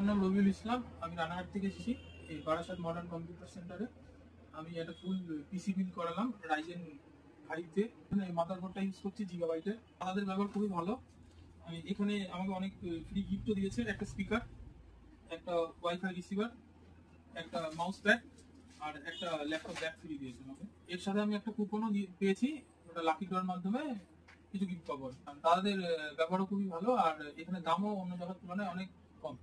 নাম রবিউল ইসলাম, আমি রানাঘাট থেকে এসেছি এই বারাসাত মডার্ন কম্পিউটার সেন্টারে। আমি একটা ফুল পিসি বিল করালাম রাইজেন 5-তে। মাদারবোর্ডটা ইউজ করছি জিগাবাইটের। তাদের ব্যবহার খুবই ভালো। এখানে আমাকে অনেক ফ্রি গিফটও দিয়েছে, একটা স্পিকার, একটা ওয়াইফাই রিসিভার, একটা মাউস প্যাড আর একটা ল্যাপটপ ব্যাগ ফ্রি দিয়েছে আমাকে। এর সাথে আমি একটা কুপনও পেয়েছি, ওটা লাকি ড্রর মাধ্যমে কিছু গিফট পাবো। তাদের ব্যবহারও খুবই ভালো, আর এখানে দামও অন্য জায়গার তুলনায় অনেক